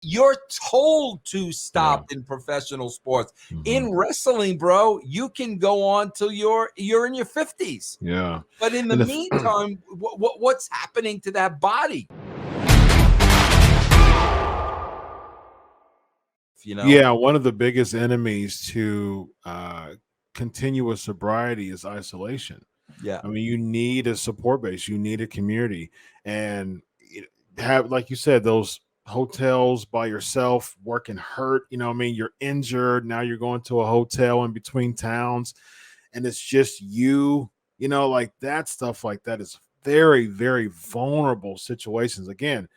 you're told to stop in professional sports. In wrestling, bro, you can go on till you're in your 50s. Yeah. But in the meantime, what's happening to that body? Yeah, one of the biggest enemies to continuous sobriety is isolation. Yeah. I mean, you need a support base, you need a community, and have, like you said, those hotels by yourself, working hurt. I mean, you're injured. Now you're going to a hotel in between towns, and it's just you. Like that stuff like that is very, very vulnerable situations. Again,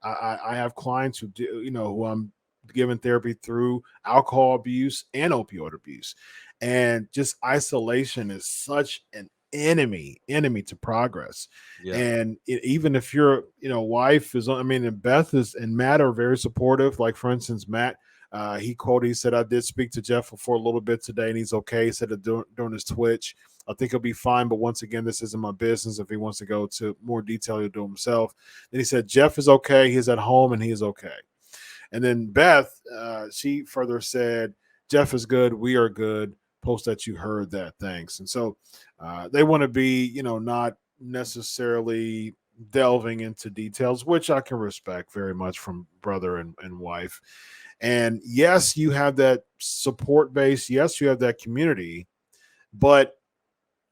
I have clients who do, who I'm giving therapy through alcohol abuse and opioid abuse, and just isolation is such an enemy to progress. And even if your wife is and Beth is and Matt are very supportive. Like, for instance, Matt, he said, I did speak to Jeff for a little bit today and he's okay. He said that during his Twitch, I think he'll be fine, but once again, this isn't my business. If he wants to go to more detail, he'll do it himself. Then he said Jeff is okay, he's at home and he is okay. And then Beth, she further said, Jeff is good, we are good. Post that you heard that, thanks. And so they want to be, not necessarily delving into details, which I can respect very much from brother and wife. And yes, you have that support base. Yes, you have that community. But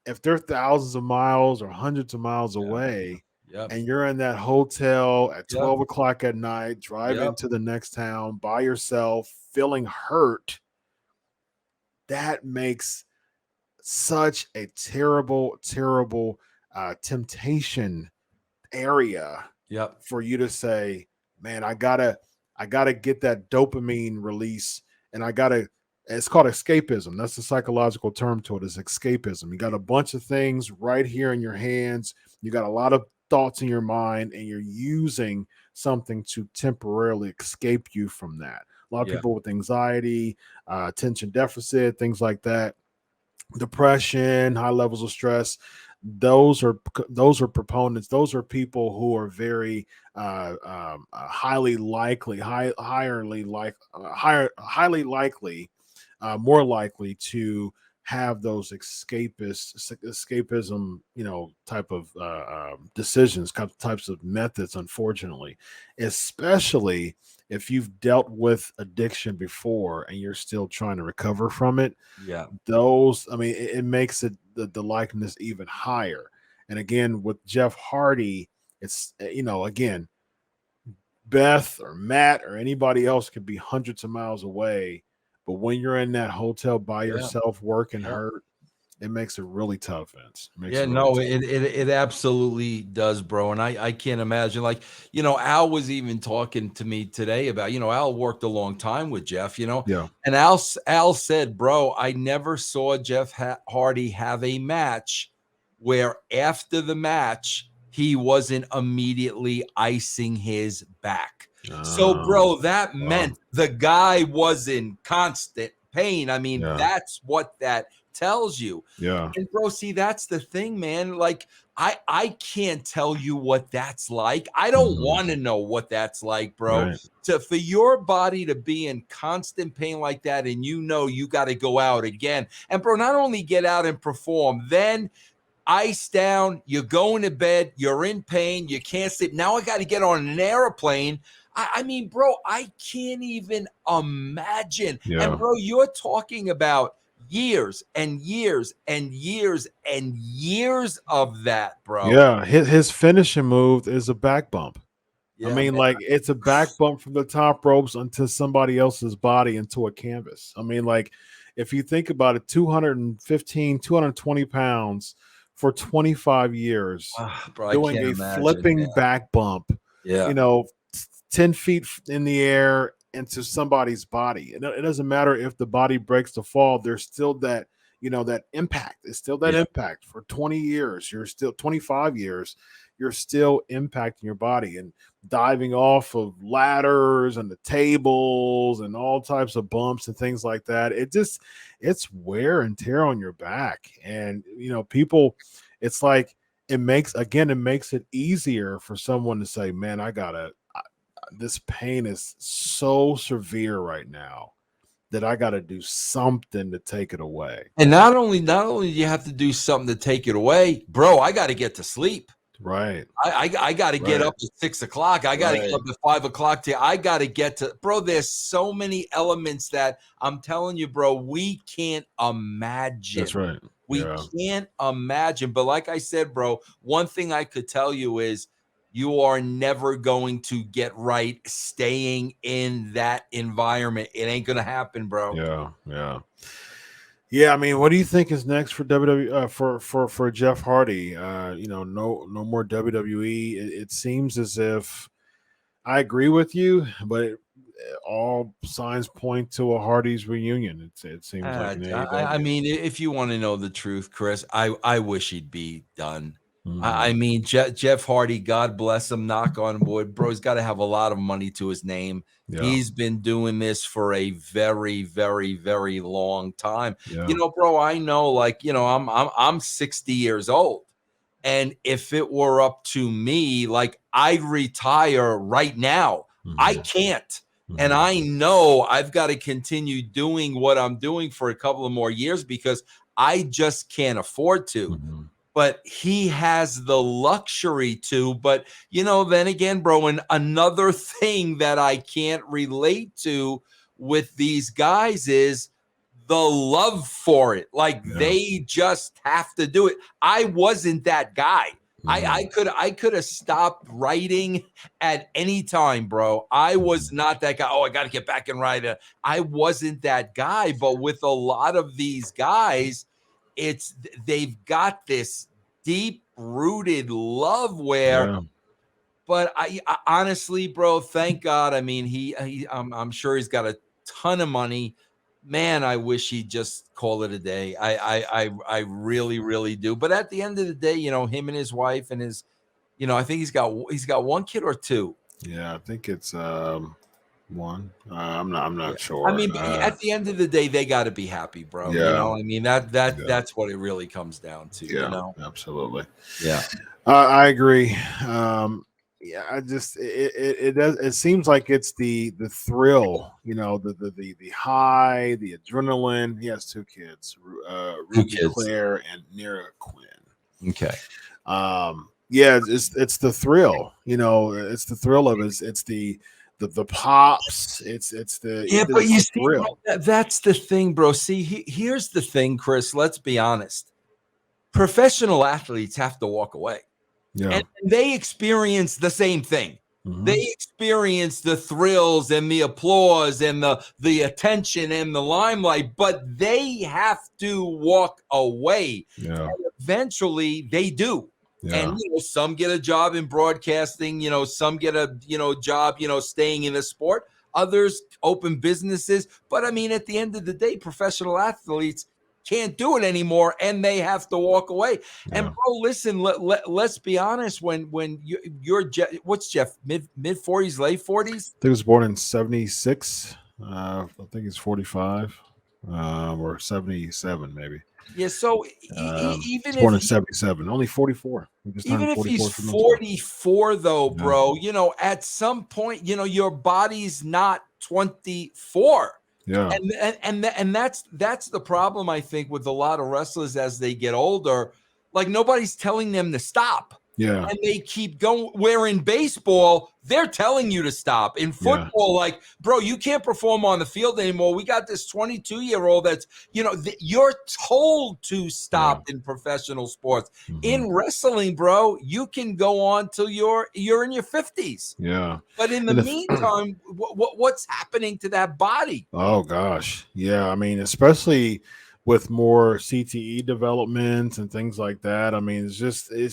if they're thousands of miles or hundreds of miles away, and you're in that hotel at 12 o'clock at night, driving to the next town by yourself, feeling hurt, that makes such a terrible, terrible temptation area for you to say, man, I gotta get that dopamine release, and it's called escapism. That's the psychological term to it, is escapism. You got a bunch of things right here in your hands. You got a lot of thoughts in your mind, and you're using something to temporarily escape you from that. A lot of people with anxiety, attention deficit, things like that, depression, high levels of stress, those are proponents. Those are people who are very highly likely, more likely to have those escapism, type of decisions, types of methods. Unfortunately, especially if you've dealt with addiction before and you're still trying to recover from it. It makes it the likeness even higher. And again, with Jeff Hardy, it's again, Beth or Matt or anybody else could be hundreds of miles away, but when you're in that hotel by yourself, working hurt, it makes it really tough, Vince. It absolutely does, bro. And I can't imagine, like, Al was even talking to me today about, Al worked a long time with Jeff, and Al said, bro, I never saw Jeff Hardy have a match where after the match, he wasn't immediately icing his back. So, bro, that meant the guy was in constant pain. I mean, that's what that tells you. And bro, see, that's the thing, man. Like, I can't tell you what that's like. I don't want to know what that's like, bro. Right. For your body to be in constant pain like that, and you got to go out again. And bro, not only get out and perform, then ice down, you're going to bed, you're in pain, you can't sleep. Now I got to get on an airplane. I mean, bro, I can't even imagine. And bro, you're talking about years and years and years and years of that, bro. Yeah, his finishing move is a back bump. Like, it's a back bump from the top ropes onto somebody else's body into a canvas. Like, if you think about it, 215, 220 pounds for 25 years, bro, doing a flipping back bump, 10 feet in the air into somebody's body. It doesn't matter if the body breaks the fall, there's still that, that impact. It's still that impact for 20 years. You're still 25 years. You're still impacting your body and diving off of ladders and the tables and all types of bumps and things like that. It's wear and tear on your back. And, people, it's like, it makes it easier for someone to say, man, this pain is so severe right now that I got to do something to take it away. And not only do you have to do something to take it away, bro, I got to get to sleep. Right. I got to get up at 6 o'clock. I got to get up at 5 o'clock. I got to get to, bro, there's so many elements that I'm telling you, bro, we can't imagine. That's right. We can't imagine. But like I said, bro, one thing I could tell you is you are never going to get right staying in that environment. It ain't going to happen, bro. Yeah, I mean, what do you think is next for WWE for Jeff Hardy? No more WWE. It seems as if I agree with you, but all signs point to a Hardy's reunion. It seems like an AEW. I mean, if you want to know the truth, Chris, I wish he'd be done. I mean, Jeff Hardy, God bless him, knock on wood, bro. He's got to have a lot of money to his name. Yeah. He's been doing this for a very, very, very long time. Yeah. Bro, I know, like, I'm 60 years old. And if it were up to me, like, I'd retire right now. I can't. And I know I've got to continue doing what I'm doing for a couple of more years because I just can't afford to. But he has the luxury to. But, then again, bro, and another thing that I can't relate to with these guys is the love for it. Like, they just have to do it. I wasn't that guy. I could have stopped writing at any time, bro. I was not that guy. Oh, I got to get back and write. I wasn't that guy. But with a lot of these guys, they've got this deep rooted love where. But I honestly, bro, thank God. I mean, I'm sure he's got a ton of money. Man, I wish he'd just call it a day. I really, really do. But at the end of the day, him and his wife and his, I think he's got one kid or two. Yeah, I think it's one. I'm not sure. I mean, at the end of the day, they got to be happy, bro. Yeah. I mean, that's what it really comes down to. Yeah, absolutely. Yeah, I agree. Yeah, I just it seems like it's the thrill, the high, the adrenaline. He has two kids, Ruby Claire and Nira Quinn. Okay. Yeah, it's the thrill, it's the thrill of it. It's the pops. It's the but you see, thrill. That's the thing, bro. See, here's the thing, Chris. Let's be honest. Professional athletes have to walk away. Yeah. And they experience the same thing. They experience the thrills and the applause and the attention and the limelight, but they have to walk away. Yeah. And eventually they do. Yeah. And some get a job in broadcasting, some get a job, staying in the sport. Others open businesses. But I mean, at the end of the day, professional athletes can't do it anymore, and they have to walk away. Yeah. And bro, listen, let's be honest. When you're what's Jeff, mid 40s, late 40s? I think he was born in 76. I think he's 45 or 77, maybe. Yeah. So even born in 77, only 44. Even if he's 44, though, bro, at some point, your body's not 24. Yeah. And that's the problem, I think, with a lot of wrestlers as they get older. Like, nobody's telling them to stop. Yeah. And they keep going. Where in baseball, they're telling you to stop. In football, like, bro, you can't perform on the field anymore. We got this 22-year-old that's, you're told to stop in professional sports. In wrestling, bro, you can go on till you're in your 50s. Yeah. But in the meantime, what's happening to that body? Oh, gosh. Yeah. I mean, especially with more CTE developments and things like that. I mean, it's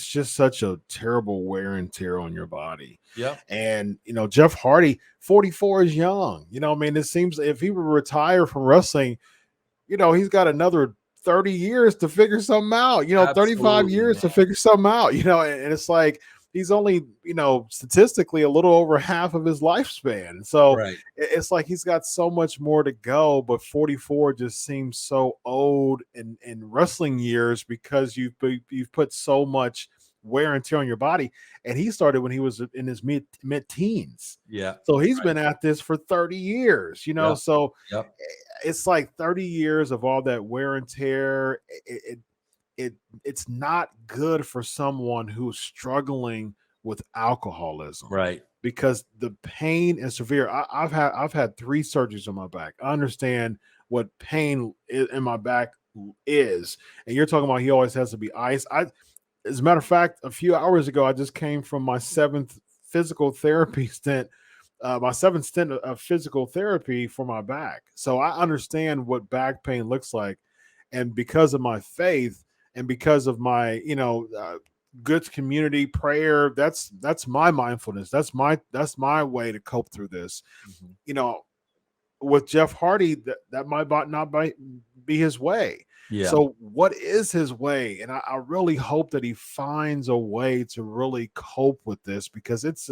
just such a terrible wear and tear on your body. Yeah. And, Jeff Hardy, 44 is young. I mean, it seems if he would retire from wrestling, he's got another 30 years to figure something out, 35 years to figure something out, and it's like, he's only, statistically a little over half of his lifespan. So it's like he's got so much more to go, but 44 just seems so old in wrestling years because you've put so much wear and tear on your body. And he started when he was in his mid-teens. Yeah. So he's been at this for 30 years, you know. Yep. So Yep. it's like 30 years of all that wear and tear. It's not good for someone who's struggling with alcoholism, Right. because the pain is severe. I've had 3 surgeries on my back. I understand what pain in my back is, and you're talking about he always has to be ice. As a matter of fact, a few hours ago, I just came from my 7th physical therapy stint. My 7th stint of physical therapy for my back. So I understand what back pain looks like. And because of my faith and because of my, good community prayer, that's my mindfulness. That's my way to cope through this. Mhm. With Jeff Hardy, that might not be his way. Yeah. So what is his way? And I really hope that he finds a way to really cope with this, because it's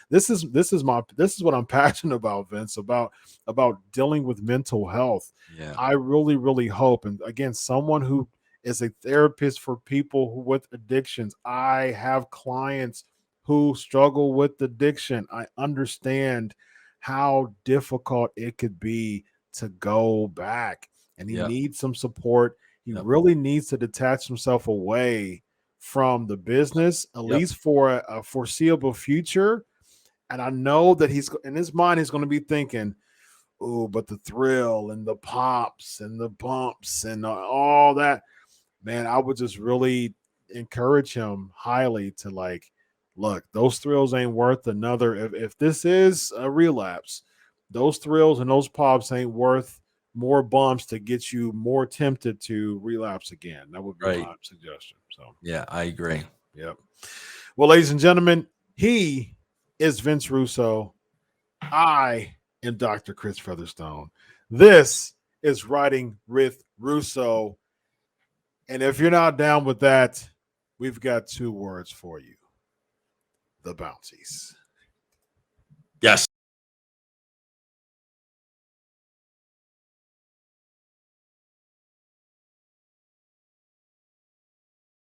this is what I'm passionate about, Vince, about dealing with mental health. Yeah. I really, really hope. And again, someone who is a therapist for people with addictions. I have clients who struggle with addiction. I understand how difficult it could be to go back, and he Yep. needs some support. He Yep. really needs to detach himself away from the business, at Yep. least for a foreseeable future. And I know that he's in his mind, he's going to be thinking, oh, but the thrill and the pops and the bumps and all that, man, I would just really encourage him highly to, like, look, those thrills ain't worth another. If this is a relapse, those thrills and those pops ain't worth more bumps to get you more tempted to relapse again. That would be Right. my suggestion. So, Yeah, I agree. yep. Well, ladies and gentlemen, he is Vince Russo. I am Dr. Chris Featherstone. This is Writing with Russo. And if you're not down with that, we've got 2 words for you: the bounties.